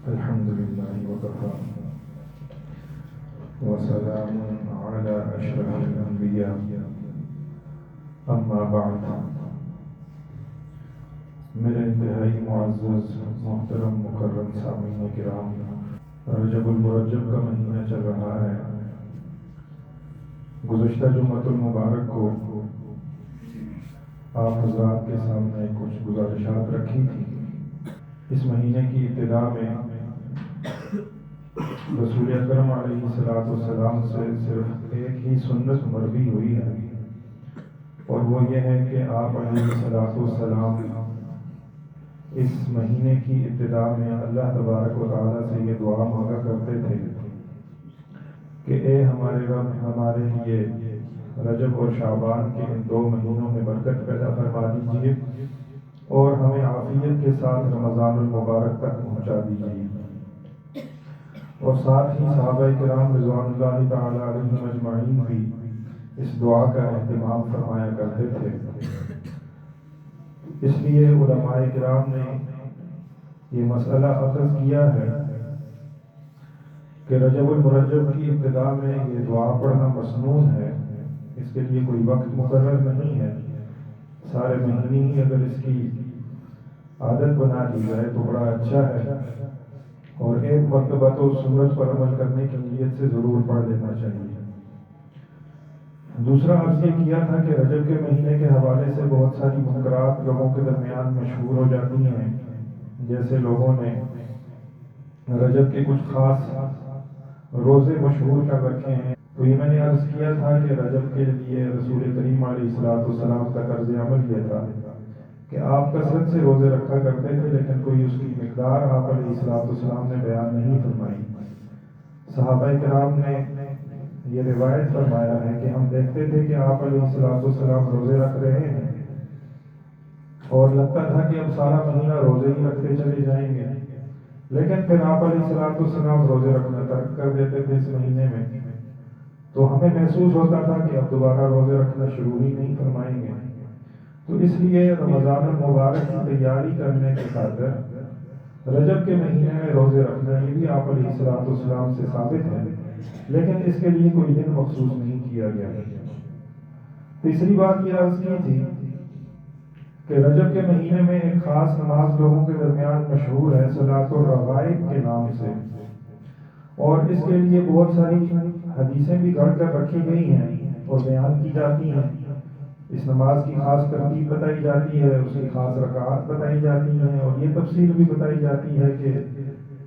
الحمد لله وكفى وسلام على أشرف الأنبياء أما بعد. میرے انتہائی معزز محترم مکرم سامعین کرام، رجب المرجب کا مہینہ چل رہا ہے۔ گزشتہ جمعۃ المبارک کو آپ حضرات کے سامنے کچھ گزارشات رکھی تھی۔ اس مہینے کی ابتدا میں رسول اکرم علیہ السلام سے صرف ایک ہی سنت مروی ہوئی ہے، اور وہ یہ ہے کہ آپ علیہ السلام اس مہینے کی ابتدا میں اللہ تبارک و تعالیٰ سے یہ دعا مانگا کرتے تھے کہ اے ہمارے رب، ہمارے لیے رجب اور شعبان کے ان 2 مہینوں میں برکت پیدا فرما دیجیے اور ہمیں عافیت کے ساتھ رمضان المبارک تک پہنچا دیجیے۔ اور ساتھ ہی صحابہ کرام رضوان اللہ تعالی علیہم اجمعین بھی اس دعا کا اہتمام فرمایا کرتے تھے۔ اس لیے علماء کرام نے یہ مسئلہ اخذ کیا ہے کہ رجب المرجب کی ابتدا میں یہ دعا پڑھنا مسنون ہے۔ اس کے لیے کوئی وقت مقرر نہیں ہے، سارے مہینے ہی اگر اس کی عادت بنا دی جائے تو بڑا اچھا ہے، اور ایک مرتبہ تو سنت پر عمل کرنے کی نیت سے ضرور پڑھ لینا چاہیے۔ دوسرا عرض یہ کیا تھا کہ رجب کے مہینے کے حوالے سے بہت ساری منکرات لوگوں کے درمیان مشہور ہو جاتی ہیں، جیسے لوگوں نے رجب کے کچھ خاص روزے مشہور کر رکھے ہیں۔ تو یہ میں نے عرض کیا تھا کہ رجب کے لیے رسول کریم علیہ السلام کا طرز عمل یہ تھا کہ آپ کثرت سے روزے رکھا کرتے تھے، لیکن کوئی اس کی مقدار آپ علیہ السلام نے بیان نہیں فرمائی۔ صحابہ کرام نے یہ روایت فرمایا ہے کہ ہم دیکھتے تھے کہ آپ علیہ السلام روزے رکھ رہے ہیں، اور لگتا تھا کہ اب سارا مہینہ روزے ہی رکھتے چلے جائیں گے، لیکن پھر آپ علیہ السلام روزے رکھنا ترک کر دیتے تھے اس مہینے میں، تو ہمیں محسوس ہوتا تھا کہ اب دوبارہ روزے رکھنا شروع ہی نہیں فرمائیں گے۔ تو اس لیے رمضان المبارک کی تیاری کرنے کے خاطر رجب کے مہینے میں روزے رکھنا یہ بھی آپ علیہ السلام سے ثابت ہے، لیکن اس کے لیے کوئی دن مخصوص نہیں کیا گیا۔ تیسری بات یہ عرض کی تھی کہ رجب کے مہینے میں ایک خاص نماز لوگوں کے درمیان مشہور ہے صلاۃ الرغائب کے نام سے، اور اس کے لیے بہت ساری حدیثیں بھی گھڑ کر رکھی گئی ہیں اور بیان کی جاتی ہیں۔ اس نماز کی خاص ترتیب بتائی جاتی ہے، اس کی خاص رکعات بتائی جاتی ہیں، اور یہ تفصیل بھی بتائی جاتی ہے کہ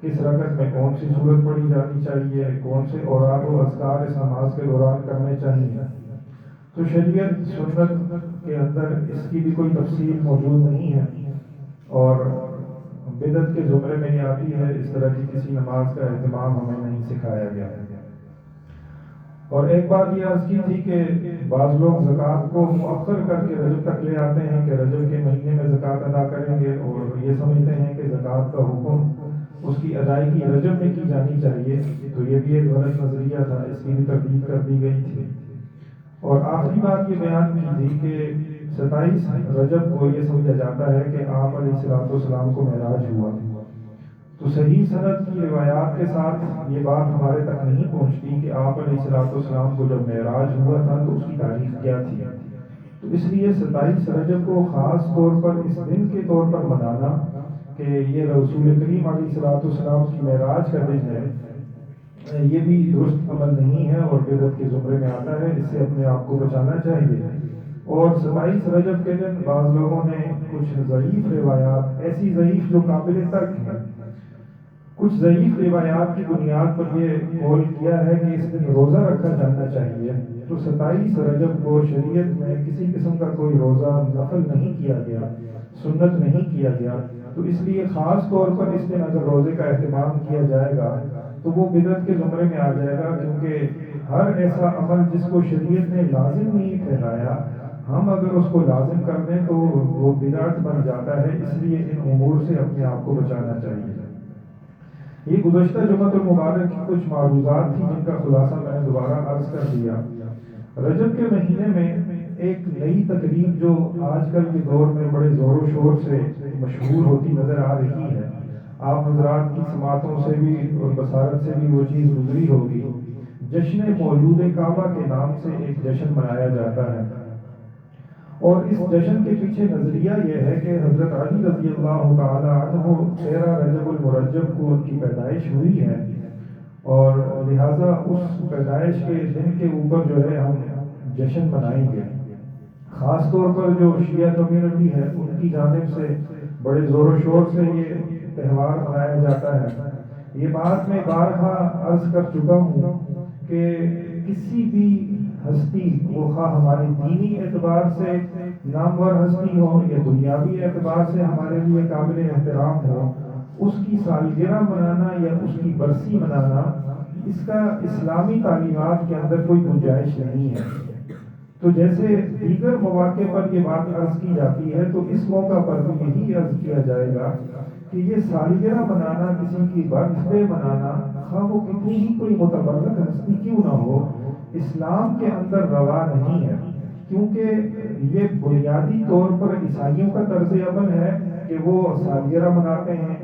کس رکعت میں کون سی سورت پڑھی جانی چاہیے، کون سے اوراق و اذکار اس نماز کے دوران کرنے چاہیے۔ تو شریعت سنت کے اندر اس کی بھی کوئی تفصیل موجود نہیں ہے، اور بدعت کے زمرے میں یہ آتی ہے۔ اس طرح کی کسی نماز کا اہتمام ہمیں نہیں سکھایا گیا۔ اور ایک بات یہ عرض کی تھی کہ بعض لوگ زکوٰۃ کو مؤخر کر کے رجب تک لے آتے ہیں کہ رجب کے مہینے میں زکوٰۃ ادا کریں گے، اور یہ سمجھتے ہیں کہ زکوٰۃ کا حکم اس کی ادائیگی رجب میں کی جانی چاہیے۔ تو یہ بھی ایک غلط نظریہ تھا، اس کی بھی تردید کر دی گئی تھی۔ اور آخری بات یہ بیان کی تھی کہ 27 رجب کو یہ سمجھا جاتا ہے کہ آپ علیہ السلام کو معراج ہوا۔ تو صحیح سند کی روایات کے ساتھ یہ بات ہمارے تک نہیں پہنچتی کہ آپ علیہ السلام کو جب معراج ہوا تھا تو اس کی تاریخ کیا تھی۔ تو اس لیے 27 رجب کو خاص طور پر اس دن کے طور پر منانا کہ یہ رسول کریم علیہ السلام کی معراج کا دن ہے، یہ بھی درست عمل نہیں ہے اور بدعت کے زمرے میں آتا ہے۔ اس سے اپنے آپ کو بچانا چاہیے۔ اور 27 رجب کے دن بعض لوگوں نے کچھ ضعیف روایات، ایسی ضعیف جو قابل ترک ہیں، کچھ ضعیف روایات کی بنیاد پر یہ قول کیا ہے کہ اس دن روزہ رکھا جانا چاہیے۔ تو 27 رجب کو شریعت میں کسی قسم کا کوئی روزہ نفل نہیں کیا گیا، سنت نہیں کیا گیا۔ تو اس لیے خاص طور پر اس دن اگر روزے کا اہتمام کیا جائے گا تو وہ بدعت کے زمرے میں آ جائے گا، کیونکہ ہر ایسا عمل جس کو شریعت نے لازم نہیں ٹھہرایا، ہم اگر اس کو لازم کر دیں تو وہ بدعت بن جاتا ہے۔ اس لیے ان امور سے اپنے آپ کو بچانا چاہیے۔ یہ گزشتہ جمعۃ المبارک کی کچھ معروضات تھی جن کا خلاصہ میں نے دوبارہ عرض کر دیا۔ رجب کے مہینے میں ایک نئی تقریب جو آج کل کے دور میں بڑے زور و شور سے مشہور ہوتی نظر آ رہی ہے، آپ حضرات کی سماعتوں سے بھی اور بصارت سے بھی وہ چیز گزری ہوگی، جشن مولود کعبہ کے نام سے ایک جشن منایا جاتا ہے، اور اس جشن کے پیچھے نظریہ یہ ہے کہ حضرت علی رضی اللہ تعالی عنہ 13 رجب المرجب کو ان کی پیدائش ہوئی ہے، اور لہٰذا اس پیدائش کے دن کے اوپر جو ہے ہم جشن منائیں گے۔ خاص طور پر جو شیعہ کمیونٹی ہے ان کی جانب سے بڑے زور و شور سے یہ تہوار منایا جاتا ہے۔ یہ بات میں بارہا عرض کر چکا ہوں کہ کسی بھی ہستی، وہ خواہ ہماری دینی اعتبار سے نامور ہستی ہو یا دنیاوی اعتبار سے ہمارے لیے قابل احترام ہو، اس کی سالگرہ منانا یا اس کی برسی منانا، اس کا اسلامی تعلیمات کے اندر کوئی گنجائش نہیں ہے۔ تو جیسے دیگر مواقع پر یہ بات عرض کی جاتی ہے، تو اس موقع پر بھی یہی عرض کیا جائے گا کہ یہ سالگرہ منانا، کسی کی برتھ ڈے منانا، خواہ وہ کتنی ہی کوئی متبرک ہستی کیوں نہ ہو، اسلام کے اندر روا نہیں ہے، کیونکہ یہ بنیادی طور پر عیسائیوں کا طرز عمل ہے کہ وہ سالگرہ مناتے ہیں۔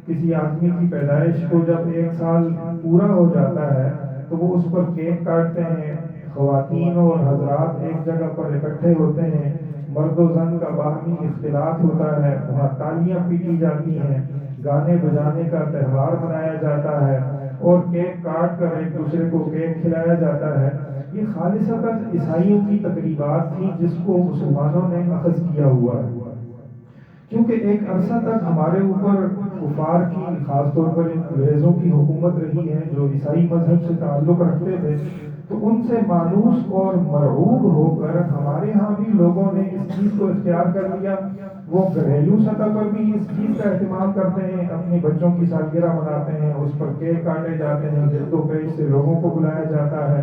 کسی آدمی کی پیدائش کو جب 1 سال پورا ہو جاتا ہے تو وہ اس پر کیک کاٹتے ہیں، خواتین اور حضرات ایک جگہ پر اکٹھے ہوتے ہیں، مرد و زن کا باہمی اختلاط ہوتا ہے، وہاں تالیاں پیٹی جاتی ہیں، گانے بجانے کا تہوار منایا جاتا ہے، اور کیک کاٹ کر ایک دوسرے کو کیک کھلایا جاتا ہے۔ یہ خالصتاً عیسائیوں کی تقریبات تھی جس کو مسلمانوں نے اخذ کیا ہوا ہے، کیونکہ ایک عرصہ تک ہمارے اوپر کفار کی، خاص طور پر انگریزوں کی حکومت رہی ہے جو عیسائی مذہب سے تعلق رکھتے تھے، تو ان سے مانوس اور مرعوب ہو کر ہمارے ہاں بھی لوگوں نے اس چیز کو اختیار کر لیا۔ وہ گھریلو سطح پر بھی اس چیز کا اہتمام کرتے ہیں، اپنی بچوں کی سالگرہ مناتے ہیں، اس پر کیک کاٹے جاتے ہیں، جلد و پیش سے لوگوں کو بلایا جاتا ہے،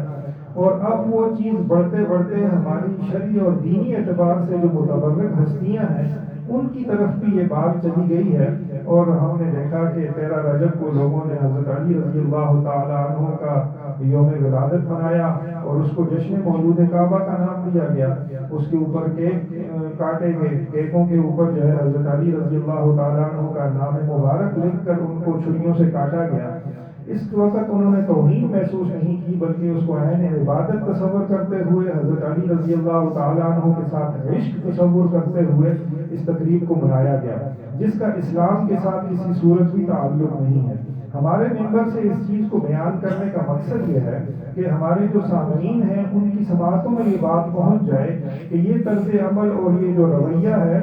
اور اب وہ چیز بڑھتے بڑھتے ہماری شرعی اور دینی اعتبار سے جو متبرک ہستیاں ہیں ان کی طرف بھی یہ بات چلی گئی ہے، اور ہم نے دیکھا کہ 13 رجب کو لوگوں نے حضرت علی رضی اللہ تعالی عنہ کا یوم ولادت منایا، اور اس کو جشن مولود کعبہ کا نام دیا گیا۔ اس کے اوپر کیک کاٹے گئے، کیکوں کے اوپر جو ہے حضرت علی رضی اللہ تعالیٰ عنہ کا نام مبارک لکھ کر ان کو چھریوں سے کاٹا گیا۔ اس وقت انہوں نے توہین محسوس نہیں کی، بلکہ اس کو عین عبادت تصور کرتے ہوئے، حضرت علی رضی اللہ تعالیٰ عنہ کے ساتھ عشق تصور کرتے ہوئے اس تقریب کو منایا گیا، جس کا اسلام کے ساتھ کسی صورت بھی تعلق نہیں ہے۔ ہمارے ممبر سے اس چیز کو بیان کرنے کا مقصد یہ ہے کہ ہمارے جو سامعین ہیں ان کی سماعتوں میں یہ بات پہنچ جائے کہ یہ طرز عمل اور یہ جو رویہ ہے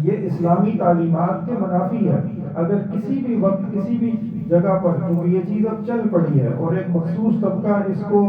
یہ اسلامی تعلیمات کے منافی ہے۔ اگر کسی بھی وقت کسی بھی جگہ پر، کیونکہ یہ چیز اب چل پڑی ہے اور ایک مخصوص طبقہ اس کو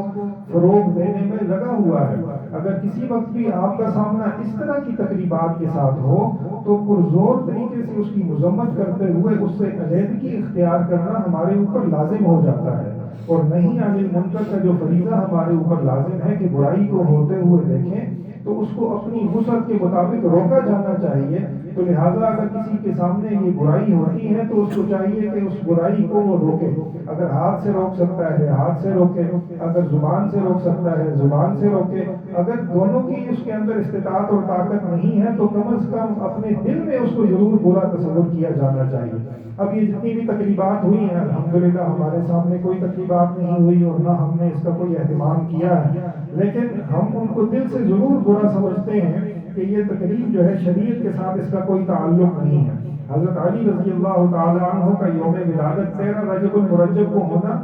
فروغ دینے میں لگا ہوا ہے، اگر کسی وقت بھی آپ کا سامنا اس طرح کی تقریبات کے ساتھ ہو تو پرزور طریقے سے اس کی مذمت کرتے ہوئے اس سے علیحدگی اختیار کرنا ہمارے اوپر لازم ہو جاتا ہے، اور نہیں عن المنکر کا جو فریضہ ہمارے اوپر لازم ہے کہ برائی کو ہوتے ہوئے دیکھیں تو اس کو اپنی وسعت کے مطابق روکا جانا چاہیے۔ تو لہٰذا اگر کسی کے سامنے یہ برائی ہوتی ہے تو اس کو چاہیے کہ اس برائی کو وہ روکے، اگر ہاتھ سے روک سکتا ہے ہاتھ سے روکے، اگر زبان سے روک سکتا ہے زبان سے روکے، اگر دونوں کی اس کے اندر استطاعت اور طاقت نہیں ہے تو کم از کم اپنے دل میں اس کو ضرور برا تصور کیا جانا چاہیے۔ اب یہ جتنی بھی تقریبات ہوئی ہیں الحمدللہ ہمارے سامنے کوئی تقریبات نہیں ہوئی اور نہ ہم نے اس کا کوئی اہتمام کیا ہے، لیکن ہم ان کو دل سے ضرور برا سمجھتے ہیں کہ یہ تقریب جو ہے شریعت کے ساتھ اس کا کوئی تعلق نہیں ہے۔ حضرت علی رضی اللہ تعالی عنہ کا یوم ولادت 13 رجب المرجب کو ہونا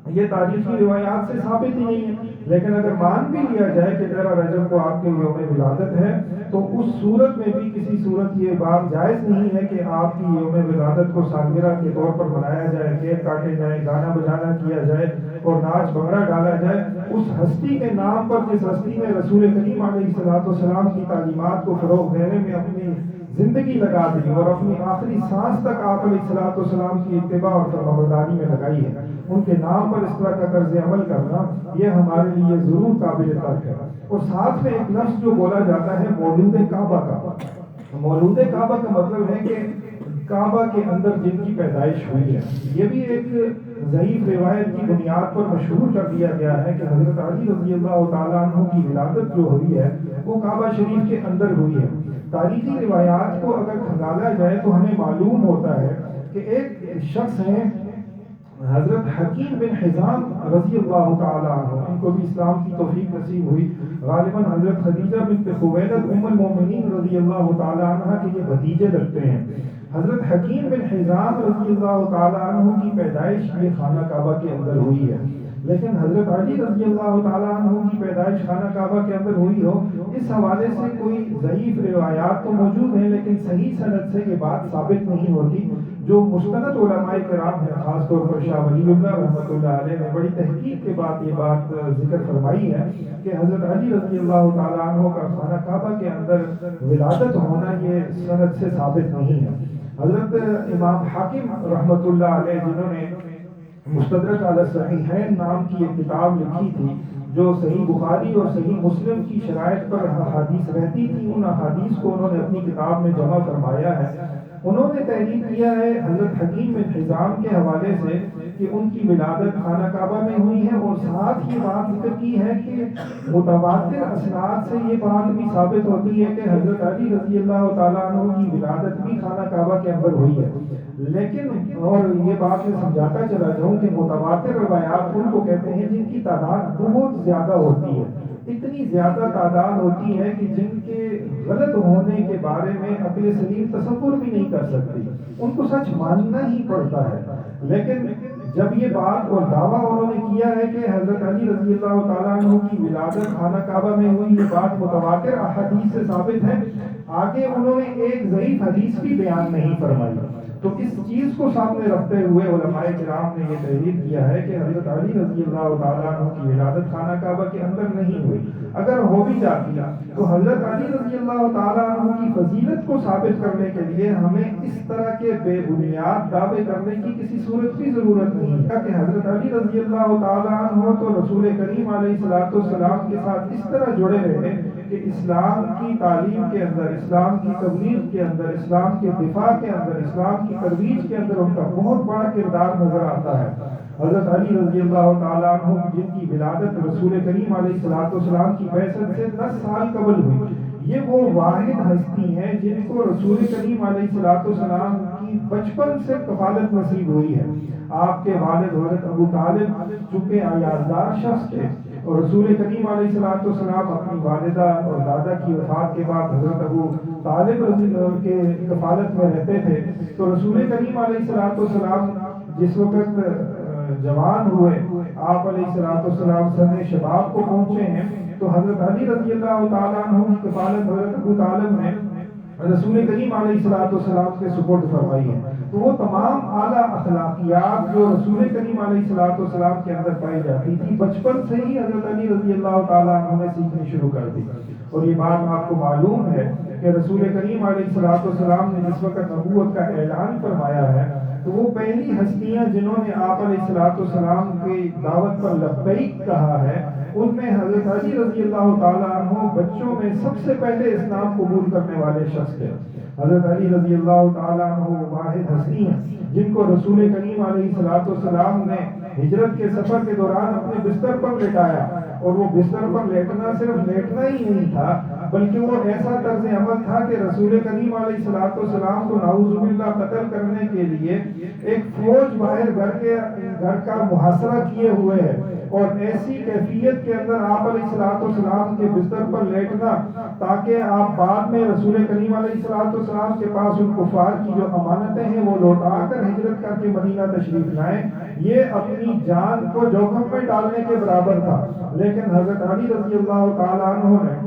یہ تاریخی روایات سے ثابت ہی نہیں ہے، لیکن اگر مان بھی لیا جائے کہ 13 رجب کو آپ کے یوم ولادت ہے تو اس صورت میں بھی کسی صورت یہ بات جائز نہیں ہے کہ آپ کی یوم ولادت کو سالگرہ کے طور پر منایا جائے، کیک کاٹے جائے، گانا بجانا کیا جائے اور ناچ بھنگڑا ڈالا جائے اس ہستی کے نام پر جس ہستی نے رسول کریم علیہ السلام کی تعلیمات کو فروغ دینے میں اپنی زندگی لگا دی اور اپنی آخری سانس تک آپ علیہ السلام کی اتباع اور فرمانبرداری میں لگائی ہے، ان کے نام پر اس طرح کا طرز عمل کرنا یہ ہمارے لیے ضرور قابل ترک ہے۔ اور ساتھ میں ایک لفظ جو بولا جاتا ہے مولود کعبہ کا، مولود کعبہ کا مطلب ہے کہ کعبہ کے اندر جن کی پیدائش ہوئی ہے، یہ بھی ایک ضعیف روایت کی بنیاد پر مشہور کر دیا گیا ہے کہ حضرت علی رضی اللہ تعالیٰ عنہ کی ولادت جو ہوئی ہے وہ کعبہ شریف کے اندر ہوئی ہے۔ تاریخی روایات کو اگر کھنگالا جائے تو ہمیں معلوم ہوتا ہے کہ ایک شخص ہیں حضرت حکیم بن حزام رضی اللہ تعالیٰ عنہ، ان کو بھی اسلام کی توفیق نصیب ہوئی، غالباً حضرت خدیجہ بنت خویلد ام المومنین رضی اللہ تعالیٰ عنہ کے یہ بھتیجے لگتے ہیں۔ حضرت حکیم بن حزام رضی اللہ تعالیٰ عنہ کی پیدائش یہ خانہ کعبہ کے اندر ہوئی ہے، لیکن حضرت علی رضی اللہ تعالیٰ عنہ کی پیدائش خانہ کعبہ کے اندر ہوئی ہو، اس حوالے سے کوئی ضعیف روایات تو موجود ہیں، لیکن صحیح سند سے یہ بات ثابت نہیں ہوتی۔ جو مستند علماء کرام ہیں، خاص طور پر شاہ ولی اللہ رحمۃ اللہ علیہ نے بڑی تحقیق کے بعد یہ بات ذکر فرمائی ہے کہ حضرت علی رضی اللہ تعالیٰ عنہ کا خانہ کعبہ کے اندر ولادت ہونا یہ سند سے ثابت نہیں ہے۔ حضرت امام حاکم رحمۃ اللہ علیہ، جنہوں نے مستدرک علی الصحیحین نام کی ایک کتاب لکھی تھی، جو صحیح بخاری اور صحیح مسلم کی شرائط پر احادیث رہتی تھی، ان احادیث کو انہوں نے اپنی کتاب میں جمع فرمایا ہے۔ انہوں نے تحریر کیا ہے حضرت حکیم بن حزام کے حوالے سے کہ ان کی ولادت خانہ کعبہ میں ہوئی ہے، اور ساتھ یہ بات ذکر کی ہے کہ متواتر اسناد سے یہ بات بھی ثابت ہوتی ہے کہ حضرت علی رضی اللہ تعالیٰ عنہ کی ولادت بھی خانہ کعبہ کے اندر ہوئی ہے۔ لیکن اور یہ بات میں سمجھاتا چلا جاؤں کہ متواتر روایات ان کو کہتے ہیں جن کی تعداد بہت زیادہ ہوتی ہے، اتنی زیادہ تعداد ہوتی ہے کہ جن کے غلط ہونے کے بارے میں عقل سلیم تصور بھی نہیں کر سکتی، ان کو سچ ماننا ہی پڑتا ہے۔ لیکن جب یہ بات اور دعویٰ انہوں نے کیا ہے کہ حضرت علی رضی اللہ تعالیٰ عنہ کی ولادت خانہ کعبہ میں ہوئی، یہ بات متواتر احادیث سے ثابت ہے، آگے انہوں نے ایک ضعیف حدیث بھی بیان نہیں فرمائی۔ تو اس چیز کو سامنے رکھتے ہوئے علماء کرام نے یہ تحریر کیا ہے کہ حضرت علی رضی اللہ تعالیٰ عنہ کی ولادت خانہ کعبہ کے اندر نہیں ہوئی۔ اگر ہو بھی جاتی تو حضرت علی رضی اللہ تعالیٰ عنہ کی فضیلت کو ثابت کرنے کے لیے ہمیں اس طرح کے بے بنیاد دعوے کرنے کی کسی صورت کی ضرورت نہیں ہے کہ حضرت علی رضی اللہ تعالیٰ عنہ تو رسول کریم علیہ السلام کے ساتھ اس طرح جڑے رہے کہ اسلام کی تعلیم کے اندر، اسلام کی تبلیغ کے اندر، اسلام کے دفاع کے اندر، اسلام کی ترویج کے اندر ان کا بہت بڑا کردار نظر آتا ہے۔ حضرت علی رضی اللہ تعالیٰ عنہ جن کی ولادت رسول کریم علیہ السلام کی بعثت سے 10 سال قبل ہوئی، یہ وہ واحد ہستی ہیں جن کو رسول کریم علیہ السلام کی بچپن سے کفالت نصیب ہوئی ہے۔ آپ کے والد حضرت ابو طالب چونکہ عیاددار شخص تھے، اور رسول کریم علیہ السلام اپنی والدہ اور دادا کی وفات کے بعد حضرت ابو طالب رضی اللہ کے کفالت میں رہتے تھے، تو رسول کریم علیہ السلام جس وقت جوان ہوئے، آپ علیہ السلام سن شباب کو پہنچے ہیں، تو حضرت علی رضی اللہ تعالیٰ عنہ کی کفالت حضرت ابو طالب نے رسول کریم علیہ السلام کے سپرد فرمائی ہے۔ تو وہ تمام اعلیٰ اخلاقیات جو رسول کریم علیہ السلام کے اندر پائی جاتی تھی، بچپن سے ہی حضرت علی رضی اللہ تعالیٰ عنہ نے سیکھنی شروع کر دی۔ اور یہ بات آپ کو معلوم ہے کہ رسول کریم علیہ السلام نے جس وقت نبوت کا اعلان فرمایا ہے، تو وہ پہلی ہستیاں جنہوں نے آپ علیہ السلام کی دعوت پر لبیک کہا ہے، ان میں حضرت علی رضی اللہ تعالیٰ عنہ بچوں میں سب سے پہلے اسلام قبول کرنے والے شخص تھے۔ حضرت علی رضی اللہ تعالیٰ عنہ واحد ہستی ہیں جن کو رسول کریم علیہ السلام نے ہجرت کے سفر کے دوران اپنے بستر پر لٹایا، اور وہ بستر پر لیٹنا صرف لیٹنا ہی نہیں تھا، بلکہ وہ ایسا طرز عمل تھا کہ رسول کریم علیہ السلام کو نعوذ باللہ قتل کرنے کے لیے ایک فوج باہر گھر کا محاصرہ کیے ہوئے ہے، اور ایسی کیفیت کے اندر آپ علیہ السلام کے بستر پر لیٹنا تاکہ آپ بعد میں رسول کریم علیہ السلام کے پاس ان کفار کی جو امانتیں ہیں وہ لوٹا کر ہجرت کر کے مدینہ تشریف لائیں، یہ اپنی جان کو جوخم میں ڈالنے کے برابر تھا۔ لیکن حضرت علی رضی اللہ تعالیٰ عنہ نے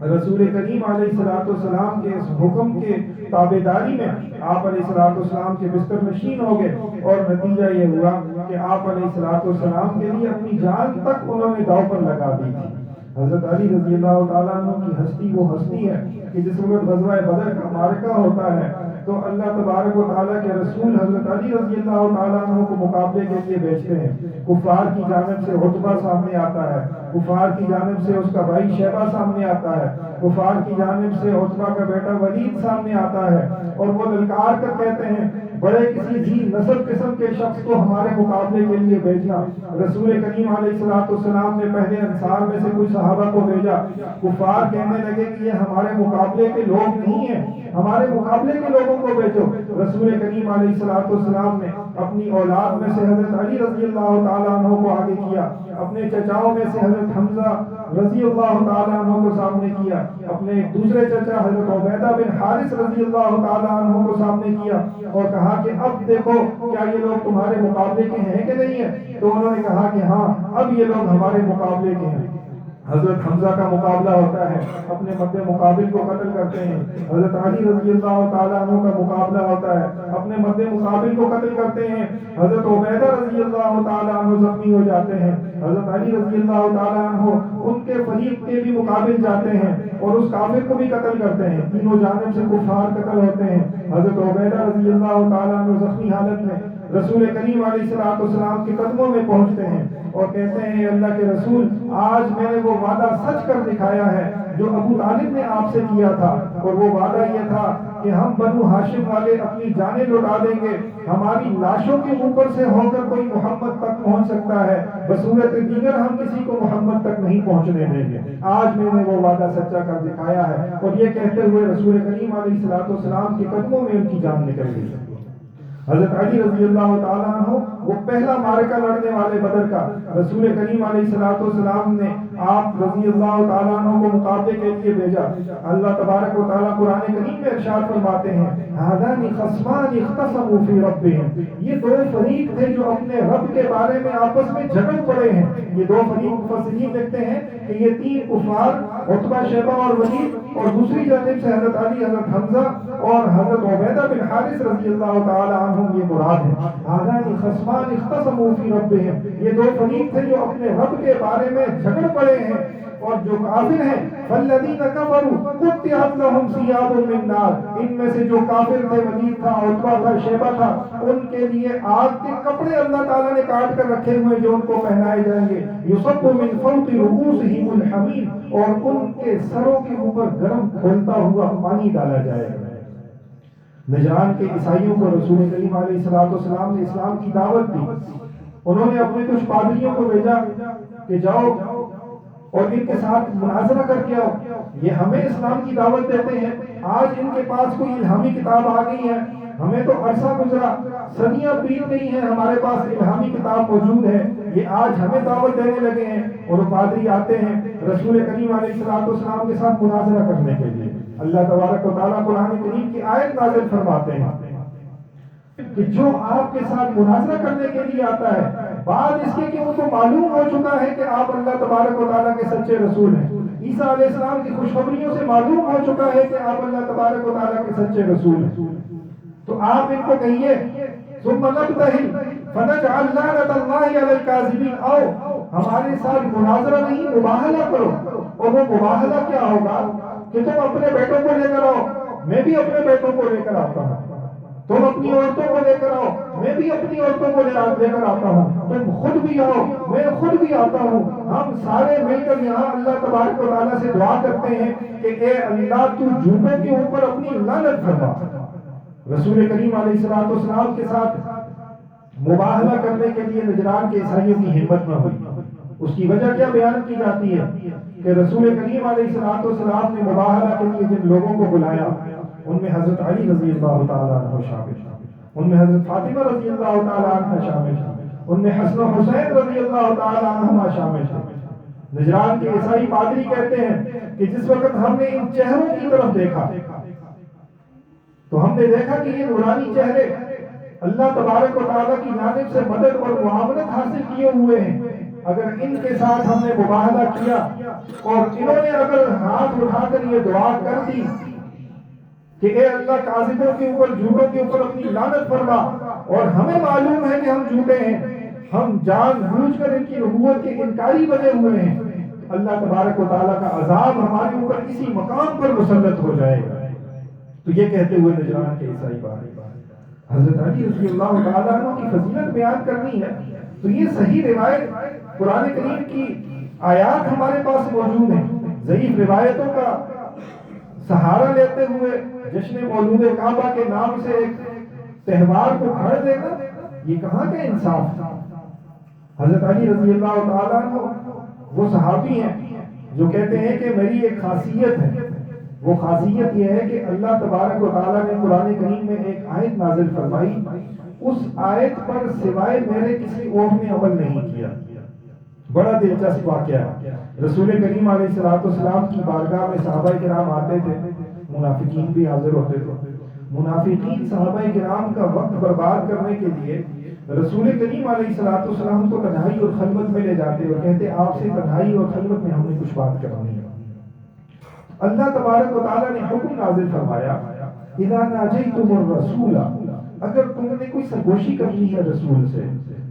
رسول کریم علیہ السلام کے اس حکم کے تابعداری میں آپ علیہ السلام کے بستر نشین ہو گئے، اور نتیجہ یہ ہوا کہ آپ علیہ السلام کے لیے اپنی جان تک انہوں نے داؤ پر لگا دی تھی۔ حضرت علی رضی اللہ تعالیٰ عنہ کی ہستی وہ ہستی ہے کہ جس وقت غزوہ بدر کا معرکہ ہوتا ہے تو اللہ تبارک و تعالیٰ کے رسول حضرت علی رضی اللہ تعالیٰ عنہ کو مقابلے کے لیے بھیجتے ہیں۔ کفار کی جانب سے عتبہ سامنے آتا ہے، کفار کی جانب سے اس کا بھائی شیبہ سامنے آتا ہے، کفار کی جانب سے عتبہ کا بیٹا ولید سامنے آتا ہے، اور وہ للکار کر کہتے ہیں بڑے کسی ذی نسب قسم کے شخص کو ہمارے مقابلے کے لیے بھیجنا۔ رسول کریم علیہ السلام نے پہلے انصار میں سے کچھ صحابہ کو بھیجا، کفار کہنے لگے کہ یہ ہمارے مقابلے کے لوگ نہیں ہیں، ہمارے مقابلے کے لوگوں کو بھیجو۔ رسول کریم علیہ السلام نے اپنی اولاد میں سے حضرت علی رضی اللہ تعالیٰ عنہ کو آگے کیا، اپنے چچاؤں میں سے حضرت حمزہ رضی اللہ تعالیٰ عنہ کو سامنے کیا، اپنے ایک دوسرے چچا حضرت عبیدہ بن حارث رضی اللہ تعالیٰ عنہ کو سامنے کیا، اور کہا کہ اب دیکھو کیا یہ لوگ تمہارے مقابلے کے ہیں کہ نہیں ہیں؟ تو انہوں نے کہا کہ ہاں اب یہ لوگ ہمارے مقابلے کے ہیں۔ حضرت حمزہ کا مقابلہ ہوتا ہے، اپنے مد مقابل کو قتل کرتے ہیں۔ حضرت علی رضی اللہ تعالیٰ عنہ کا مقابلہ ہوتا ہے، اپنے مد مقابل کو قتل کرتے ہیں۔ حضرت عبیدہ رضی اللہ تعالیٰ عنہ زخمی ہو جاتے ہیں، حضرت علی رضی اللہ تعالیٰ عنہ ان کے فریق کے بھی مقابل جاتے ہیں اور اس کافر کو بھی قتل کرتے ہیں۔ تینوں جانب سے کفار قتل ہوتے ہیں۔ حضرت عبیدہ رضی اللہ تعالیٰ عنہ زخمی حالت میں رسول کریم علیہ السلام کے قدموں میں پہنچتے ہیں اور کہتے ہیں اللہ کے رسول، آج میں نے وہ وعدہ سچ کر دکھایا ہے جو ابو طالب نے آپ سے کیا تھا، اور وہ وعدہ یہ تھا کہ ہم بنو ہاشم والے اپنی جانیں لٹا دیں گے، ہماری لاشوں کے اوپر سے ہو کر کوئی محمد تک پہنچ سکتا ہے، بصورت دیگر ہم کسی کو محمد تک نہیں پہنچنے دیں گے۔ آج میں نے وہ وعدہ سچا کر دکھایا ہے۔ اور یہ کہتے ہوئے رسول کریم علیہ السلام کے قدموں میں ان کی جان نکل گئی۔ حضرت علی رضی اللہ تعالیٰ عنہ وہ پہلا معرکہ لڑنے والے بدر کا، رسول کریم علیہ السلام نے آپ رضی اللہ تعالیٰ عنہ کو مقابلے کے لیے بھیجا۔ اللہ تبارک و تعالیٰ قرآن کریم میں ارشاد فرماتے ہیں ھذان خصمان اختصموا فی ربہم، یہ دو فریق تھے جو اپنے رب کے بارے میں آپس میں جھگڑ پڑے ہیں۔ یہ دو فریق مفسرین لکھتے ہیں کہ یہ تین کفار عتبہ شیبہ اور ولید، اور دوسری جانب سے حضرت علی، حضرت حمزہ اور حضرت عبیدہ بن حارث رضی اللہ تعالیٰ عنہم یہ مراد ہیں۔ ھذان خصمان اختصموا فی ربہم، یہ دو فریق تھے جو اپنے رب کے بارے میں جھگڑ پڑے ہیں۔ اور جو کافر ہیں فالذین کفروا قطعت لهم ثیاب من نار، ان میں سے جو کافر تھے، ولید تھا، عتبہ تھا، شیبہ تھا، ان کے لیے آگ کے کپڑے اللہ تعالیٰ نے کاٹ کر رکھے ہوئے جو ان کو پہنائے جائیں گے۔ یصب من فوق رؤوسہم الحمیم، اور ان کے سروں کے اوپر گرم کھولتا ہوا پانی ڈالا جائے گا۔ نجران کے عیسائیوں کو رسول کریم علیہ السلام نے اسلام کی دعوت دی۔ انہوں نے اپنے کچھ پادریوں کو بھیجا کہ جاؤ اور ان کے ساتھ مناظرہ کر کے آؤ، یہ ہمیں اسلام کی دعوت دیتے ہیں، آج ان کے پاس کوئی الہامی کتاب آ گئی ہے، ہمیں تو عرصہ گزرا، صدیاں بیت گئی ہیں، ہمارے پاس الہامی کتاب موجود ہے، یہ آج ہمیں دعوت دینے لگے ہیں۔ اور وہ پادری آتے ہیں رسول کریم علیہ السلام کے ساتھ مناظرہ کرنے کے لیے۔ اللہ تبارک و تعالیٰ قرآن کریم کی آیت نازل فرماتے ہیں کہ جو آپ کے ساتھ مناظرہ کرنے کے لیے آتا ہے، بعد اس کے کہ ان کو معلوم ہو چکا ہے کہ آپ اللہ تبارک و تعالیٰ کے سچے رسول ہیں، عیسیٰ علیہ السلام کی خوشخبریوں سے معلوم ہو چکا ہے کہ آپ اللہ تبارک و تعالیٰ کے سچے رسول ہیں، تو آپ ان کو کہیے ثم نبتہل فنجعل لعنۃ اللہ علی الکاذبین، آؤ ہمارے ساتھ مناظرہ نہیں، مباہلہ کرو۔ اور وہ مباہلہ کیا ہوگا کہ تم اپنے بیٹوں کو لے کر آؤ، میں بھی اپنے بیٹوں کو لے کر آتا ہوں، تم اپنی عورتوں کو لے کر آؤ، میں بھی اپنی عورتوں کو لے کر آتا ہوں، تم خود بھی آؤ، میں خود بھی آتا ہوں، ہم سارے مل کر یہاں اللہ تبارک و تعالیٰ سے دعا کرتے ہیں کہ اے اللہ تو جھوٹوں کے اوپر اپنی لعنت فرما۔ رسول کریم علیہ السلام کے ساتھ مباہلہ کرنے کے لیے نجران کے عیسائیوں کی ہمت نہ ہوئی۔ اس کی وجہ کیا بیان کی جاتی ہے کہ رسول کریم علیہ السلام نے مباہلہ کے لیے جن لوگوں کو بلایا ان میں حضرت علی رضی اللہ تعالیٰ عنہ شامل تھا، ان میں حضرت فاطمہ رضی اللہ تعالیٰ عنہ شامل تھا، ان میں حسن و حسین رضی اللہ تعالیٰ عنہما شامل تھے۔ نجران کے عیسائی پادری کہتے ہیں کہ جس وقت ہم نے ان چہروں کی طرف دیکھا تو ہم نے دیکھا کہ یہ نورانی چہرے اللہ تبارک و تعالیٰ کی جانب سے مدد اور معاونت حاصل کیے ہوئے ہیں، اگر ان کے ساتھ ہم نے مباہلہ کیا اور انہوں نے اگر ہاتھ اٹھا کر یہ دعا کر دی کہ اے اللہ کاذبوں کے اوپر، جھوٹوں کے اوپر اپنی لعنت فرما، اور ہمیں معلوم ہے کہ ہم جھوٹے ہیں، ہم جان بوجھ کر ان کی نبوت کے انکاری بنے ہوئے ہیں، اللہ تبارک و تعالیٰ کا عذاب ہمارے اوپر اسی مقام پر مسلط ہو جائے گا۔ تو یہ کہتے ہوئے نجران کے عیسائی حضرت علی رضی اللہ تعالیٰ عنہ کی فضیلت بیان کرنی ہے تو یہ صحیح روایت قرآن کریم کی آیات ہمارے پاس موجود ہیں، ضعیف روایتوں کا سہارا لیتے ہوئے جشن مولود کعبہ کے نام سے ایک تہوار کو گھڑ دینا، یہ کہاں کا انصاف تھا؟ حضرت علی رضی اللہ تعالیٰ عنہ وہ صحابی ہیں جو کہتے ہیں کہ میری ایک خاصیت ہے، وہ خاصیت یہ ہے کہ اللہ تبارک و تعالیٰ نے قرآن کریم میں ایک آیت نازل فرمائی، اس آیت پر سوائے میرے کسی اور نے عمل نہیں کیا۔ بڑا دلچسپ واقعہ ہے۔ رسول کریم علیہ الصلوۃ والسلام کی بارگاہ میں صحابہ کرام آتے تھے، منافقین بھی حاضر ہوتے تھے۔ منافقین صحابہ کرام کا وقت برباد کرنے کے لیے رسول کریم علیہ الصلوۃ والسلام کو تنہائی اور خلوت میں لے جاتے اور کہتے آپ سے تنہائی اور خلوت میں ہم نے کچھ بات کرنی ہے۔ اللہ تبارک و تعالیٰ نے حکم نازل فرمایا، اذا ناجیتم الرسول، اگر تم نے کوئی سرگوشی کرنی ہے رسول سے،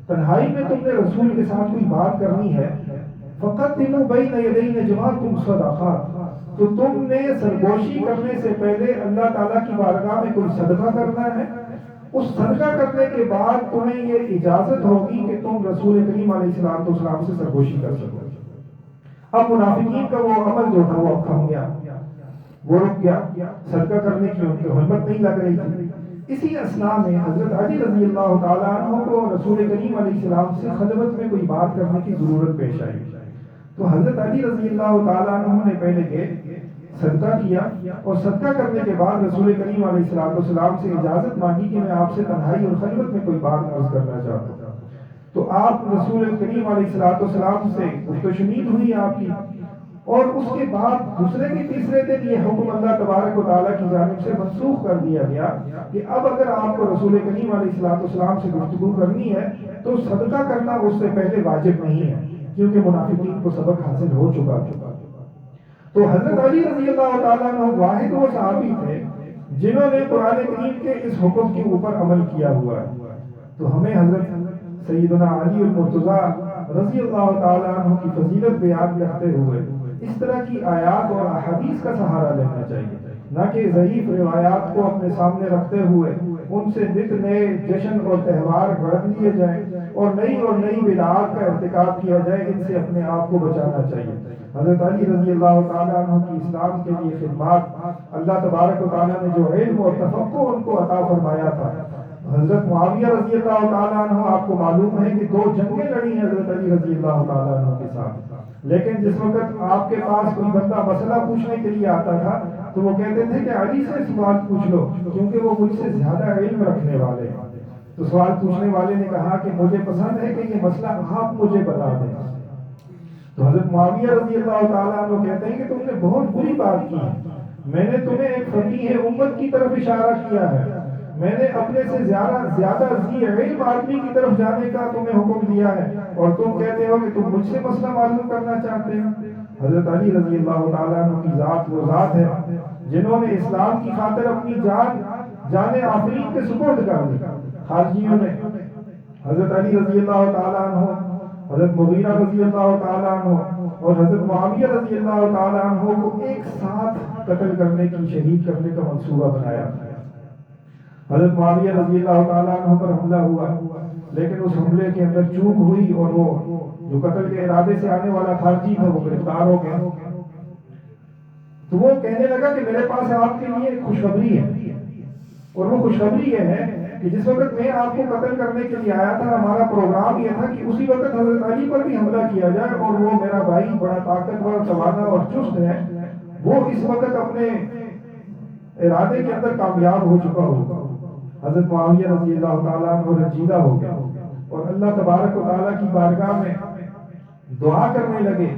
تنہائی میں تم نے رسول کے ساتھ کوئی بات کرنی ہے، فقدموا بین یدی نجواکم صدقات، تو تم نے سرگوشی کرنے سے پہلے اللہ تعالیٰ کی بارگاہ میں کوئی صدقہ کرنا ہے، اس صدقہ کرنے کے بعد تمہیں یہ اجازت ہوگی کہ تم رسول کریم علیہ السلام سے سرگوشی کر سکو۔ اب منافقین کا وہ عمل جو تھا وہ اب تھم گیا، وہ رک گیا، صدقہ کرنے کی ان کو ہمت نہیں لگ رہی تھی۔ اسی اثناء میں حضرت علی رضی اللہ تعالیٰ عنہ کو رسول کریم علیہ السلام سے خلوت میں کوئی بات کرنے کی ضرورت پیش آئی، تو حضرت علی رضی اللہ تعالیٰ عنہ نے پہلے کہ صدقہ کیا، اور صدقہ کرنے کے بعد رسول کریم علیہ السلام سے اجازت مانگی کہ میں آپ سے تنہائی اور خلوت میں کوئی بات عرض کرنا چاہتا ہوں۔ تو آپ رسول کریم علیہ السلام سے گفتگو ہوئی آپ کی، اور اس کے بعد دوسرے کے تیسرے دن یہ حکم اللہ تبارک و تعالیٰ کی جانب سے منسوخ کر دیا گیا کہ اب اگر آپ کو رسول کریم علیہ السلام سے گفتگو کرنی ہے تو صدقہ کرنا اس سے پہلے واجب نہیں ہے، کیونکہ منافقین کو سبق حاصل ہو چکا۔ تو حضرت علی رضی اللہ تعالیٰ عنہ واحد وہ صحابی تھے جنہوں نے قرآن کریم کے اس حکم کے اوپر عمل کیا ہوا ہے۔ تو ہمیں حضرت سیدنا علی المرتضیٰ رضی اللہ تعالیٰ عنہ کی فضیلت بیان کرتے ہوئے اس طرح کی آیات اور احادیث کا سہارا لینا چاہیے، نہ کہ ضعیف روایات کو اپنے سامنے رکھتے ہوئے ان سے نت نئے جشن اور تہوار گھڑ لیے جائیں اور نئی بدعات کا ارتکاب کیا جائے، ان سے اپنے آپ کو بچانا چاہیے۔ حضرت علی رضی اللہ تعالیٰ عنہ کی اسلام کے لیے خدمات، اللہ تبارک و تعالیٰ نے جو علم اور تفقہ ان کو عطا فرمایا تھا، حضرت معاویہ رضی اللہ تعالیٰ عنہ آپ کو معلوم ہے کہ 2 جنگیں لڑی ہیں حضرت علی رضی اللہ تعالیٰ عنہ کے ساتھ، لیکن جس وقت آپ کے پاس کوئی بندہ مسئلہ پوچھنے کے لیے آتا تھا تو وہ کہتے تھے کہ علی سے سوال پوچھ لو کیونکہ وہ مجھ سے زیادہ علم رکھنے والے ہیں۔ تو سوال پوچھنے والے نے کہا کہ مجھے پسند ہے کہ یہ مسئلہ آپ مجھے بتا دیں۔ تو حضرت معاویہ رضی اللہ تعالیٰ عنہ کہتے ہیں کہ تم نے بہت بری بات کی ہے، میں نے تمہیں ایک فقیہ امت کی طرف اشارہ کیا ہے، میں نے اپنے سے زیادہ ذی علم آدمی کی طرف جانے کا تمہیں حکم دیا ہے، اور تم کہتے ہو کہ تم مجھ سے مسئلہ معلوم کرنا چاہتے ہو۔ حضرت علی رضی اللہ تعالیٰ عنہ کی ذات وہ ذات ہے جنہوں نے اسلام کی خاطر اپنی جان آفرین کے سپرد کر دی۔ خارجیوں نے حضرت علی رضی اللہ تعالیٰ عنہ، حضرت مغیرہ رضی اللہ تعالیٰ عنہ اور حضرت معاویہ رضی اللہ تعالیٰ عنہ کو ایک ساتھ قتل کرنے کی، شہید کرنے کا منصوبہ بنایا۔ حضرت معاویہ رضی اللہ تعالیٰ عنہ پر حملہ ہوا، لیکن اس حملے کے اندر چوک ہوئی اور وہ جو قتل کے ارادے سے آنے والا خارجی تھا وہ گرفتار ہو گیا۔ تو وہ کہنے لگا کہ میرے پاس آپ کے لیے ایک خوشخبری ہے، اور وہ خوشخبری یہ ہے کہ جس وقت میں آپ کو قتل کرنے کے لیے آیا تھا ہمارا پروگرام یہ تھا کہ اسی وقت حضرت علی پر بھی حملہ کیا جائے، اور وہ میرا بھائی بڑا طاقتور، توانا اور چست ہے، وہ اس وقت اپنے ارادے کے اندر کامیاب ہو چکا ہوگا۔ حضرت معاویہ رضی اللہ تعالیٰ عنہ رنجیدہ ہو گیا اور اللہ تبارک و تعالیٰ کی بارگاہ میں دعا کرنے لگے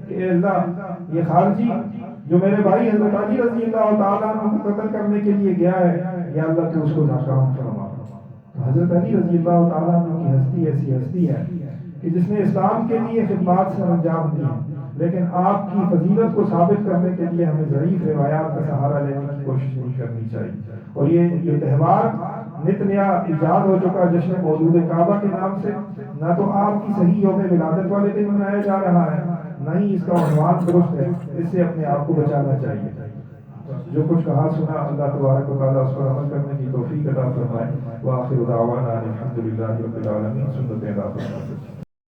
کہ اے اللہ، یہ خارجی جو میرے بھائی حضرت علی رضی اللہ تعالیٰ عنہ کو قتل کرنے کے لیے گیا ہے، یا اللہ تو اس کو ناکام فرما۔ حضرت علی رضی اللہ تعالیٰ عنہ کی ہستی ایسی ہستی ہے کہ جس نے اسلام کے لیے خدمات سے انجام دی، لیکن آپ کی فضیلت کو ثابت کرنے کے لیے ہمیں ضعیف روایات کا سہارا لینے کی کوشش نہیں کرنی چاہیے۔ اور یہ تہوار نت نیا ایجاد ہو چکا جشن مولود کعبہ کے نام سے، نہ تو آپ کی صحیح یوم ولادت والے دن منایا جا رہا ہے، نہ ہی اس کا عنوان درست ہے، اس سے اپنے آپ کو بچانا چاہیے۔ جو کچھ کہا سنا اللہ تبارک و تعالیٰ اس پر عمل کرنے کی توفیق عطا فرمائے۔ وآخر دعوانا الحمد للہ رب العالمین۔ سنت ادا فرمائے۔